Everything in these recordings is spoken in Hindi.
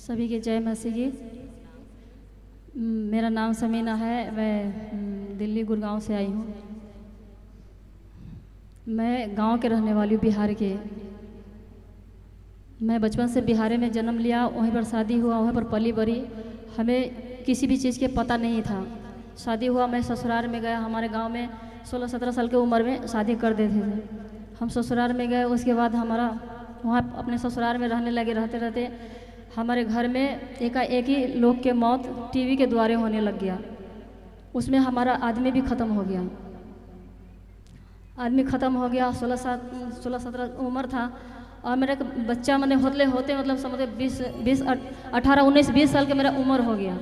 सभी के जय मसीह की। मेरा नाम समीना है। मैं दिल्ली गुड़गांव से आई हूँ। मैं गांव के रहने वाली हूँ, बिहार के। मैं बचपन से बिहार में जन्म लिया, वहीं पर शादी हुआ, वहीं पर पली बड़ी। हमें किसी भी चीज़ के पता नहीं था। शादी हुआ, मैं ससुराल में गया। हमारे गांव में 16-17 साल की उम्र में शादी कर देते थे। हम ससुराल में गए, उसके बाद हमारा वहाँ अपने ससुराल में रहने लगे। रहते रहते हमारे घर में एकाएक ही लोग के मौत टीवी के द्वारे होने लग गया। उसमें हमारा आदमी भी ख़त्म हो गया। आदमी ख़त्म हो गया, 16-17 उम्र था। और मेरा बच्चा मैंने होते मतलब समझे 18-19-20 साल का मेरा उम्र हो गया।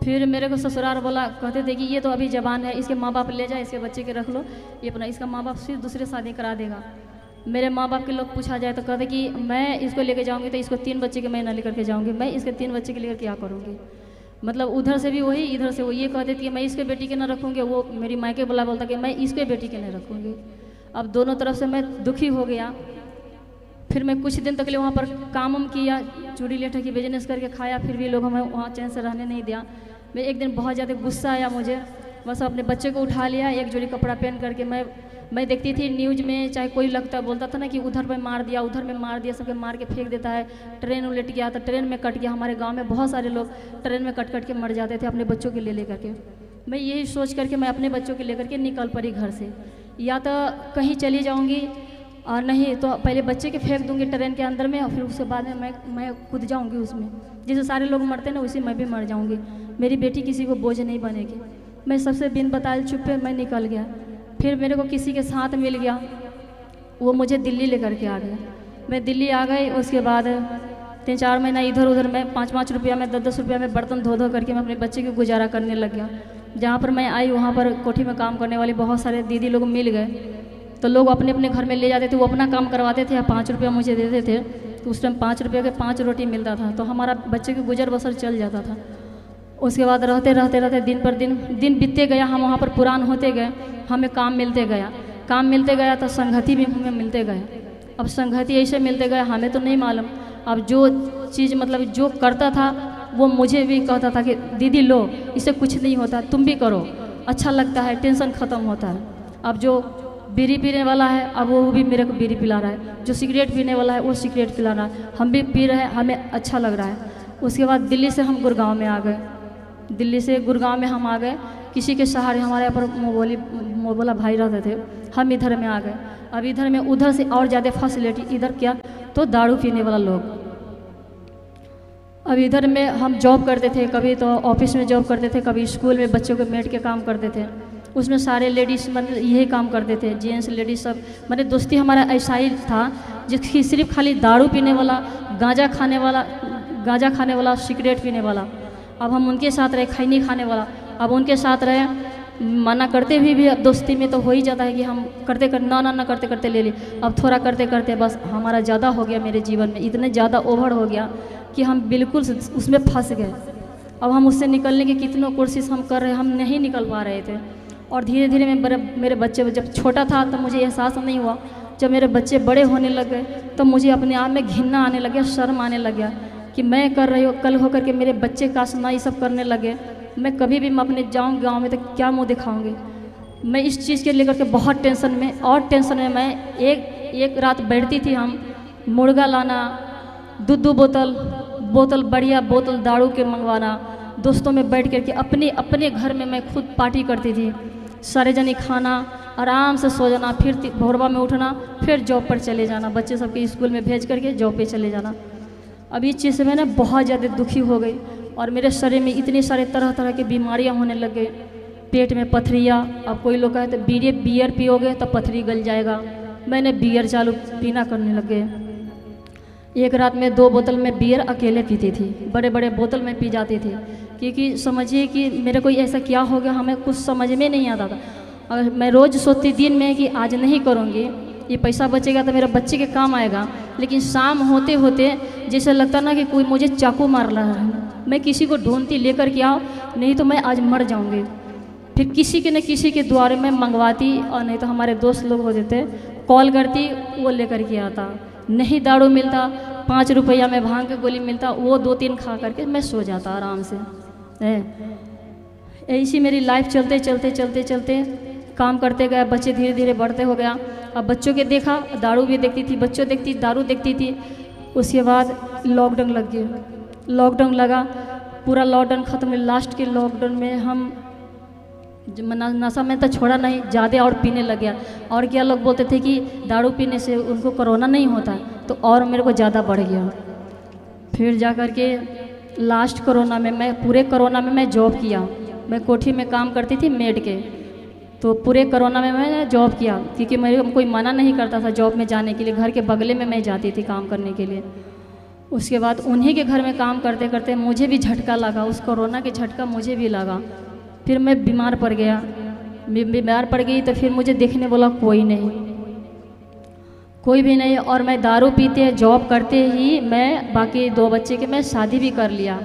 फिर मेरे को ससुराल बोला, कहते थे कि ये तो अभी जवान है, इसके माँ बाप ले जाए, इसके बच्चे के रख लो, ये अपना इसका माँ बाप फिर दूसरे शादी करा देगा। मेरे माँ बाप के लोग पूछा जाए तो कहते कि मैं इसको लेके जाऊंगी तो इसको 3 बच्चे के मैं ना लेकर के जाऊंगी, मैं इसके 3 बच्चे के लेकर क्या करूँगी। मतलब उधर से भी वही, इधर से वो। ये कहते थे कि मैं इसके बेटी के ना रखूँगी, वो मेरी मायके बोलता कि मैं इसके बेटी के नहीं रखूँगी। अब दोनों तरफ से मैं दुखी हो गया। फिर मैं कुछ दिन तक लिए वहाँ पर काम किया, चूड़ी लेठा की बिजनेस करके खाया, फिर भी लोग हमें वहाँ चैन से रहने नहीं दिया। मैं एक दिन बहुत ज़्यादा गुस्सा आया मुझे, बस अपने बच्चे को उठा लिया, एक जोड़ी कपड़ा पहन करके मैं देखती थी न्यूज़ में, चाहे कोई लगता बोलता था ना कि उधर में मार दिया, उधर में मार दिया, सबके मार के फेंक देता है। ट्रेन उलट गया तो ट्रेन में कट गया। हमारे गांव में बहुत सारे लोग ट्रेन में कट के मर जाते थे अपने बच्चों के ले करके। मैं यही सोच करके मैं अपने बच्चों के लेकर के निकल पड़ी घर से। या तो कहीं चली जाऊँगी और नहीं तो पहले बच्चे के फेंक दूँगी ट्रेन के अंदर में, और फिर उसके बाद में मैं कूद जाऊँगी उसमें। जैसे सारे लोग मरते ना, उसी मैं भी मर जाऊँगी। मेरी बेटी किसी को बोझ नहीं बनेगी। मैं सबसे बिन बताए चुप्पे मैं निकल गया। फिर मेरे को किसी के साथ मिल गया, वो मुझे दिल्ली लेकर के आ गया। मैं दिल्ली आ गई। उसके बाद 3-4 महीना इधर उधर मैं 5-5 रुपया में 10-10 रुपया में बर्तन धो करके मैं अपने बच्चे की गुजारा करने लग गया। जहाँ पर मैं आई वहाँ पर कोठी में काम करने वाली बहुत सारे दीदी लोग मिल गए, तो लोग अपने अपने घर में ले जाते थे, वो अपना काम करवाते थे या 5 रुपया मुझे देते थे। तो उस टाइम 5 रुपये के 5 रोटी मिलता था, तो हमारा बच्चे की गुजर बसर चल जाता था। उसके बाद रहते दिन पर दिन बीतते गया। हम वहाँ पर पुरान होते गए, हमें काम मिलते गया तो संगति भी हमें मिलते गए। अब संगति ऐसे मिलते गए, हमें तो नहीं मालूम। अब जो चीज़ मतलब जो करता था वो मुझे भी कहता था कि दीदी लो, इससे कुछ नहीं होता, तुम भी करो, अच्छा लगता है, टेंशन ख़त्म होता है। अब जो बीड़ी पीने वाला है, अब वो भी मेरे को बीड़ी पिला रहा है। जो सिगरेट पीने वाला है वो सिगरेट पिला रहा है, हम भी पी रहे हैं, हमें अच्छा लग रहा है। उसके बाद दिल्ली से हम गुड़गांव में आ गए। दिल्ली से गुड़गांव में हम आ गए, किसी के सहारे। हमारे यहाँ पर मोबोला भाई रहते थे, हम इधर में आ गए। अब इधर में उधर से और ज़्यादा फैसिलिटी। इधर क्या तो दारू पीने वाला लोग। अब इधर में हम जॉब करते थे, कभी तो ऑफिस में जॉब करते थे, कभी स्कूल में बच्चों के मेड के काम करते थे। उसमें सारे लेडीज़ मतलब यही काम करते थे, जेंट्स लेडीज़ सब। मतलब दोस्ती हमारा ऐसा ही था जिसकी सिर्फ खाली दारू पीने वाला, गांजा खाने वाला, सिगरेट पीने वाला। अब हम उनके साथ रहे, खैनी खाने वाला। अब उनके साथ रहे, मना करते भी अब दोस्ती में तो हो ही जाता है कि हम ना करते करते ले ली। अब थोड़ा करते करते बस हमारा ज़्यादा हो गया मेरे जीवन में, इतने ज़्यादा ओवर हो गया कि हम बिल्कुल उसमें फंस गए। अब हम उससे निकलने की कितनों कोशिश हम कर रहे, हम नहीं निकल पा रहे थे। और धीरे धीरे मेरे बच्चे जब छोटा था तब मुझे एहसास नहीं हुआ। जब मेरे बच्चे बड़े होने लग गए तब मुझे अपने आप में घिनना आने लग गया, शर्म आने लग गया कि मैं कर रही हूँ, कल होकर के मेरे बच्चे काश ना ये सब करने लगे। मैं कभी भी मैं अपने जाऊँ गाँव में तो क्या मुँह दिखाऊँगी। मैं इस चीज़ के लेकर के बहुत टेंशन में मैं एक रात बैठती थी। हम मुर्गा लाना, दूध बोतल बढ़िया बोतल दारू के मंगवाना, दोस्तों में बैठ करके अपने घर में मैं खुद पार्टी करती थी। सारे जने खाना, आराम से सो जाना, फिर भोरवा में उठना, फिर जॉब पर चले जाना, बच्चे सबके स्कूल में भेज करके जॉब पे चले जाना। अब इस चीज़ से मैं ना बहुत ज़्यादा दुखी हो गई और मेरे शरीर में इतने सारे तरह तरह की बीमारियां होने लग गई। पेट में पथरियाँ। अब कोई लोग कहते बियर पियोगे तो पथरी गल जाएगा। मैंने बियर चालू पीना करने लग गए। एक रात में 2 बोतल में बियर अकेले पीती थी, बड़े बड़े बोतल में पी जाती थी, क्योंकि समझिए कि मेरे को ऐसा क्या हो गया, हमें कुछ समझ में नहीं आता था। अगर मैं रोज़ सोचती दिन में कि आज नहीं करूँगी, ये पैसा बचेगा तो मेरा बच्चे के काम आएगा, लेकिन शाम होते होते जैसे लगता ना कि कोई मुझे चाकू मार रहा है। मैं किसी को ढूंढती लेकर के आओ, नहीं तो मैं आज मर जाऊंगी। फिर किसी के न किसी के द्वारे मैं मंगवाती, और नहीं तो हमारे दोस्त लोग होते थे, कॉल करती, वो लेकर के आता। नहीं दारू मिलता 5 रुपया में भांग की गोली मिलता, वो 2-3 खा करके मैं सो जाता आराम से। ऐसी मेरी लाइफ चलते चलते चलते चलते काम करते गए, बच्चे धीरे धीरे बढ़ते हो गया। अब बच्चों के देखा, दारू भी देखती थी, बच्चों देखती दारू देखती थी। उसके बाद लॉकडाउन लग गया, लॉकडाउन लगा, पूरा लॉकडाउन ख़त्म हुआ। लास्ट के लॉकडाउन में हम नशा में तो छोड़ा नहीं, ज़्यादा और पीने लग गया। और क्या लोग बोलते थे कि दारू पीने से उनको कोरोना नहीं होता, तो और मेरे को ज़्यादा बढ़ गया। फिर जा कर के लास्ट कोरोना में, मैं पूरे कोरोना में मैं जॉब किया। मैं कोठी में काम करती थी मेड के, तो पूरे कोरोना में मैंने जॉब किया, क्योंकि मेरे कोई मना नहीं करता था जॉब में जाने के लिए। घर के बगले में मैं जाती थी काम करने के लिए। उसके बाद उन्हीं के घर में काम करते करते मुझे भी झटका लगा, उस कोरोना के झटका मुझे भी लगा। फिर मैं बीमार पड़ गया, बीमार पड़ गई तो फिर मुझे देखने बोला कोई नहीं, कोई भी नहीं। और मैं दारू पीते जॉब करते ही मैं बाकी 2 बच्चे के मैं शादी भी कर लिया,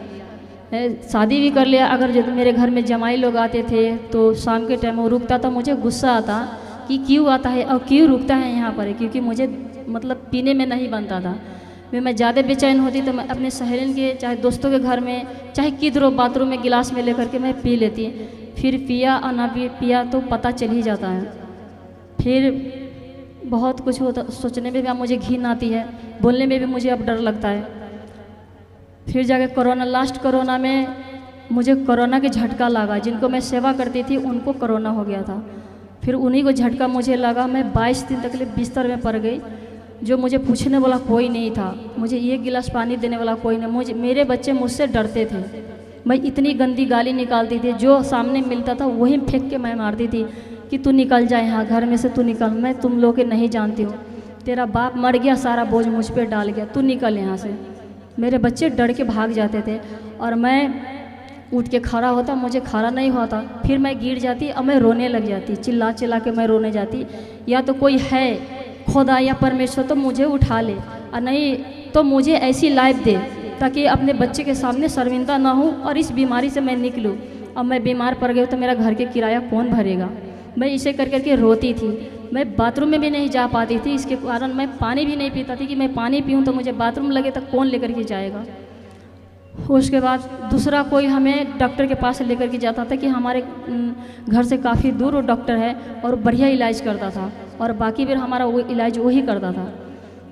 शादी भी कर लिया। अगर जब मेरे घर में जमाई लोग आते थे तो शाम के टाइम वो रुकता था, मुझे गुस्सा आता कि क्यों आता है और क्यों रुकता है यहाँ पर, क्योंकि मुझे मतलब पीने में नहीं बनता था। फिर मैं ज़्यादा बेचैन होती तो मैं अपने सहेलियों के चाहे दोस्तों के घर में चाहे किधरों बाथरूम में गिलास में लेकर के मैं पी लेती। फिर पिया और ना पिया तो पता चल ही जाता है। फिर बहुत कुछ होता, सोचने में भी अब मुझे घिन आती है, बोलने में भी मुझे अब डर लगता है। फिर जाके कोरोना, लास्ट कोरोना में मुझे कोरोना के झटका लगा। जिनको मैं सेवा करती थी उनको कोरोना हो गया था, फिर उन्हीं को झटका मुझे लगा। मैं 22 दिन तक बिस्तर में पड़ गई। जो मुझे पूछने वाला कोई नहीं था, मुझे 1 गिलास पानी देने वाला कोई नहीं। मेरे बच्चे मुझसे डरते थे, मैं इतनी गंदी गाली निकालती थी, जो सामने मिलता था वही फेंक के मैं मारती थी कि तू निकल जाए यहाँ घर में से, तू निकल, मैं तुम लोग के नहीं जानती हूँ, तेरा बाप मर गया, सारा बोझ मुझ पर डाल गया, तू निकल यहाँ से। मेरे बच्चे डर के भाग जाते थे और मैं उठ के खड़ा होता, मुझे खड़ा नहीं होता। फिर मैं गिर जाती और मैं रोने लग जाती, चिल्ला चिल्ला के मैं रोने जाती। या तो कोई है खुदा या परमेश्वर तो मुझे उठा ले, और नहीं तो मुझे ऐसी लाइफ दे ताकि अपने बच्चे के सामने शर्मिंदा ना हूँ और इस बीमारी से मैं निकलूँ। अब मैं बीमार पड़ गई तो मेरा घर के किराया कौन भरेगा। मैं इसे कर करके रोती थी, मैं बाथरूम में भी नहीं जा पाती थी। इसके कारण मैं पानी भी नहीं पीता थी कि मैं पानी पीऊँ तो मुझे बाथरूम लगे तो कौन लेकर के जाएगा। उसके बाद दूसरा कोई हमें डॉक्टर के पास लेकर के जाता था कि हमारे घर से काफ़ी दूर वो डॉक्टर है और बढ़िया इलाज करता था, और बाकी फिर हमारा वो इलाज वही करता था।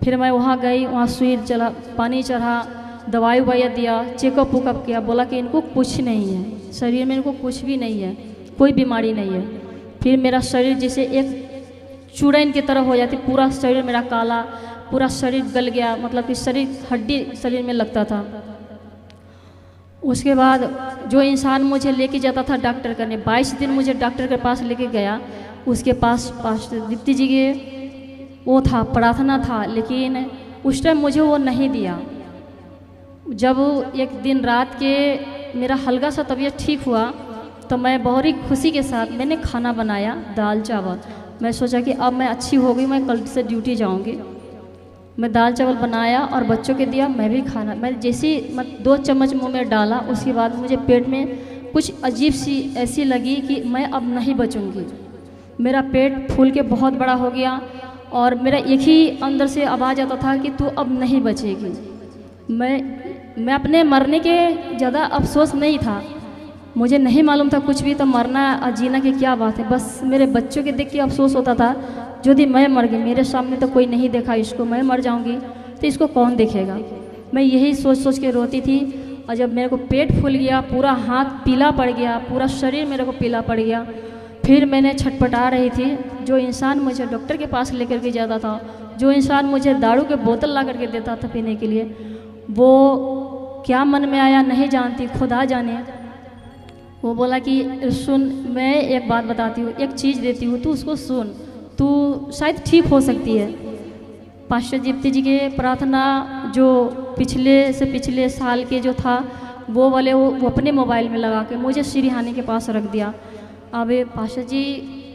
फिर मैं वहाँ गई, वहाँ सुई चला, पानी चढ़ा, दवाई ववाई दिया, चेकअप वुकअप किया, बोला कि इनको कुछ नहीं है, शरीर में इनको कुछ भी नहीं है, कोई बीमारी नहीं है। फिर मेरा शरीर जैसे एक चूड़न की तरह हो जाती, पूरा शरीर मेरा काला, पूरा शरीर गल गया, मतलब कि शरीर हड्डी शरीर में लगता था। उसके बाद जो इंसान मुझे लेके जाता था डॉक्टर करने, 22 दिन मुझे डॉक्टर के पास लेके गया। उसके पास दीप्ति जी के वो था, प्रार्थना था, लेकिन उस टाइम मुझे वो नहीं दिया। जब एक दिन रात के मेरा हल्का सा तबीयत ठीक हुआ तो मैं बहुत ही खुशी के साथ मैंने खाना बनाया, दाल चावल। मैं सोचा कि अब मैं अच्छी हो गई, मैं कल से ड्यूटी जाऊंगी। मैं दाल चावल बनाया और बच्चों के दिया, मैं भी खाना, मैं जैसे 2 चम्मच मुंह में डाला, उसके बाद मुझे पेट में कुछ अजीब सी ऐसी लगी कि मैं अब नहीं बचूंगी। मेरा पेट फूल के बहुत बड़ा हो गया और मेरा एक ही अंदर से आवाज़ आता था कि तू अब नहीं बचेगी। मैं अपने मरने के ज़्यादा अफसोस नहीं था, मुझे नहीं मालूम था कुछ भी, तो मरना और जीना की क्या बात है। बस मेरे बच्चों के देख के अफसोस होता था, यदि मैं मर गई, मेरे सामने तो कोई नहीं देखा इसको, मैं मर जाऊंगी तो इसको कौन देखेगा। मैं यही सोच सोच के रोती थी। और जब मेरे को पेट फूल गया, पूरा हाथ पीला पड़ गया, पूरा शरीर मेरे को पीला पड़ गया, फिर मैंने छटपटा रही थी। जो इंसान मुझे डॉक्टर के पास लेकर के जाता था, जो इंसान मुझे दारू के बोतल ला करके देता था पीने के लिए, वो क्या मन में आया नहीं जानती, खुदा जाने। वो बोला कि सुन, मैं एक बात बताती हूँ, एक चीज़ देती हूँ, तू उसको सुन, तू शायद ठीक हो सकती है। पास्टर दीप्ति जी के प्रार्थना जो पिछले साल के जो था वो वाले वो अपने मोबाइल में लगा के मुझे सिरिहाने के पास रख दिया। अब पास्टर जी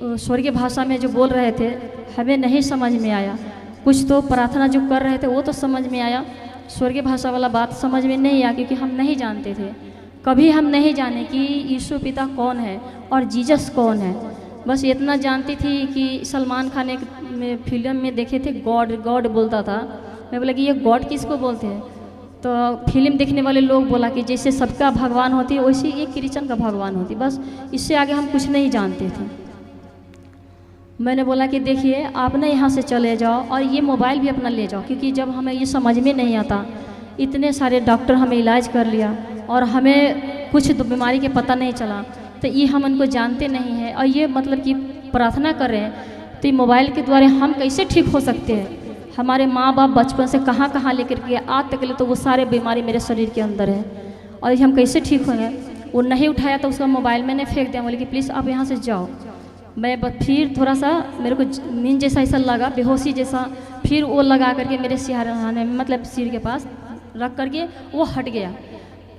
स्वर्गीय भाषा में जो बोल रहे थे हमें नहीं समझ में आया, कुछ तो प्रार्थना जो कर रहे थे वो तो समझ में आया, स्वर्गीय भाषा वाला बात समझ में नहीं आया, क्योंकि हम नहीं जानते थे, कभी हम नहीं जाने कि यीशु पिता कौन है और जीसस कौन है। बस इतना जानती थी कि सलमान खान एक फिल्म में देखे थे, गॉड गॉड बोलता था, मैं बोला कि ये गॉड किसको बोलते हैं? तो फिल्म देखने वाले लोग बोला कि जैसे सबका भगवान होती है वैसे ये क्रिश्चन का भगवान होती, बस इससे आगे हम कुछ नहीं जानते थे। मैंने बोला कि देखिए आप ना यहाँ से चले जाओ और ये मोबाइल भी अपना ले जाओ, क्योंकि जब हमें ये समझ में नहीं आता, इतने सारे डॉक्टर हमें इलाज कर लिया और हमें कुछ बीमारी के पता नहीं चला, तो ये हम उनको जानते नहीं हैं और ये मतलब कि प्रार्थना कर रहे हैं, तो ये मोबाइल के द्वारा हम कैसे ठीक हो सकते हैं? हमारे माँ बाप बचपन से कहाँ कहाँ लेकर के आज तक ले तो वो सारे बीमारी मेरे शरीर के अंदर है और हम कैसे ठीक होंगे? वो नहीं उठाया तो उसका मोबाइल मैंने फेंक दिया, बोले कि प्लीज़ आप यहाँ से जाओ। मैं फिर थोड़ा सा मेरे को नींद जैसा ऐसा लगा, बेहोशी जैसा, फिर वो लगा करके मेरे सिरहाने मतलब सिर के पास रख करके वो हट गया।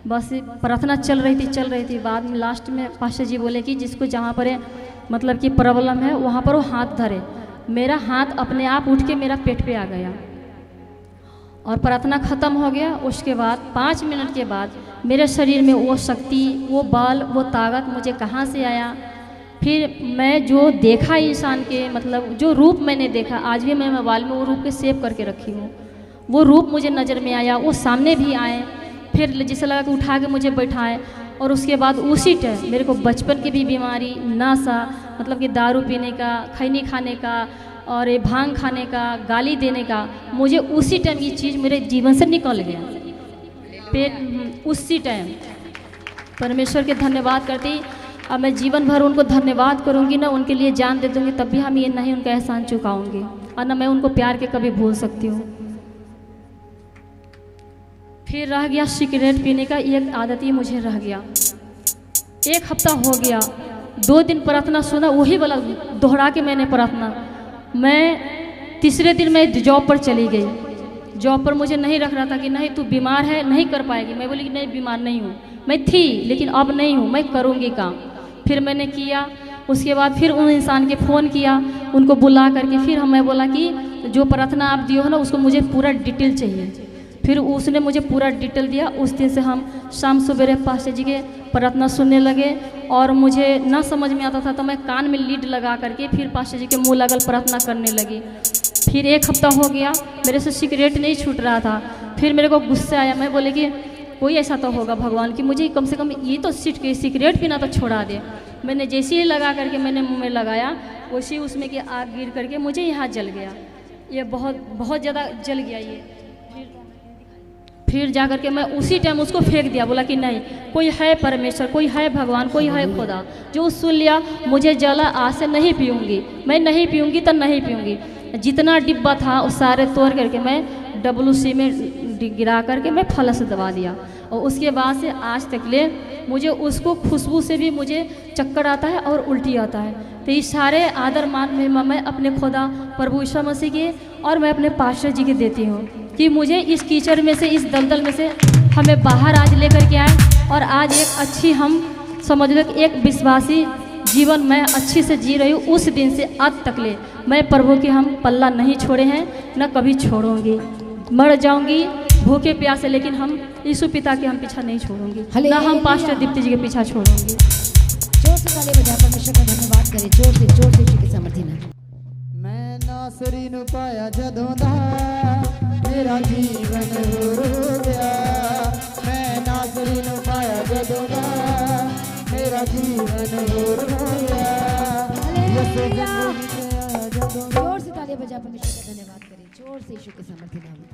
बस प्रार्थना चल रही थी। बाद में लास्ट में पास्टर जी बोले कि जिसको जहाँ पर मतलब कि प्रॉब्लम है वहाँ पर वो हाथ धरे। मेरा हाथ अपने आप उठ के मेरा पेट पे आ गया और प्रार्थना ख़त्म हो गया। उसके बाद 5 मिनट के बाद मेरे शरीर में वो शक्ति, वो बल, वो ताकत मुझे कहाँ से आया? फिर मैं जो देखा इंसान के मतलब जो रूप मैंने देखा, आज भी मैं मोबाइल में वो रूप के सेव करके रखी हूँ। वो रूप मुझे नज़र में आया, वो सामने भी आए, फिर जैसे लगा कि उठा के मुझे बैठाए। और उसके बाद उसी टाइम मेरे को बचपन की भी बीमारी, नशा मतलब कि दारू पीने का, खैनी खाने का और ये भांग खाने का, गाली देने का, मुझे उसी टाइम ये चीज़ मेरे जीवन से निकल गया। फिर उसी टाइम परमेश्वर के धन्यवाद करती। अब मैं जीवन भर उनको धन्यवाद करूंगी ना, उनके लिए जान दे दूंगी, तब भी हम ये नहीं उनका एहसान चुकाऊंगी और ना मैं उनको प्यार के कभी भूल सकती हूँ। फिर रह गया सिगरेट पीने का, एक आदत ही मुझे रह गया। 1 हफ्ता हो गया, 2 दिन प्रार्थना सुना, वही वाला दोहरा के मैंने प्रार्थना। मैं तीसरे दिन मैं जॉब पर चली गई। जॉब पर मुझे नहीं रख रहा था कि नहीं तू बीमार है, नहीं कर पाएगी। मैं बोली कि नहीं बीमार नहीं हूँ, मैं थी लेकिन अब नहीं हूँ, मैं करूँगी काम। फिर मैंने किया। उसके बाद फिर उन इंसान के फ़ोन किया, उनको बुला करके फिर मैं बोला कि जो प्रार्थना आप दियो हो ना उसको मुझे पूरा डिटेल चाहिए। फिर उसने मुझे पूरा डिटेल दिया। उस दिन से हम शाम सवेरे पास्टर जी के प्रार्थना सुनने लगे और मुझे ना समझ में आता था तो मैं कान में लीड लगा करके फिर पास्टर जी के मुँह लगल प्रार्थना करने लगी। फिर 1 हफ्ता हो गया, मेरे से सिगरेट नहीं छूट रहा था। फिर मेरे को गुस्सा आया, मैं बोले कि कोई ऐसा तो होगा भगवान कि मुझे कम से कम ये तो सिगरेट पीना तो छोड़ा दे। मैंने जैसे ही लगा करके मैंने मुँह में लगाया, वैसे ही उसमें की आग गिर करके मुझे यहाँ जल गया। ये बहुत ज़्यादा जल गया ये। फिर जा करके मैं उसी टाइम उसको फेंक दिया, बोला कि नहीं, कोई है परमेश्वर, कोई है भगवान, कोई है खुदा। जो सुन लिया, मुझे जला, आज से नहीं पीऊँगी, मैं नहीं पीऊँगी तो नहीं पीऊँगी। जितना डिब्बा था वो सारे तोड़ करके मैं WC में गिरा करके मैं फलस दबा दिया। और उसके बाद से आज तक ले मुझे उसको खुशबू से भी मुझे चक्कर आता है और उल्टी आता है। तो ये सारे आदर मान में मैं अपने खुदा प्रभु यीशु मसीह के और मैं अपने पास्टर जी के देती हूँ कि मुझे इस कीचड़ में से, इस दलदल में से हमें बाहर आज लेकर के आए और आज एक अच्छी, हम समझ लो कि एक विश्वासी जीवन मैं अच्छी से जी रही हूँ। उस दिन से आज तक ले मैं प्रभु के हम पल्ला नहीं छोड़े हैं, न कभी छोड़ूंगी। मर जाऊंगी भूखे प्यासे, लेकिन हम यीशु पिता के हम पीछा नहीं छोड़ूंगी, ना हम पास्टर दीप्ति जी के पीछा छोड़ूंगी। जोर से ताली बजा परमेश्वर का धन्यवाद करें, जोर से यीशु की समर्थी में। मैं नासरी नु पाया जदों दा मेरा जीवन हो गया। मैं नासरी नु पाया जदों दा मेरा जीवन हो गया। जोर से ताली बजा परमेश्वर का धन्यवाद करें, जोर से यीशु की समर्थी में।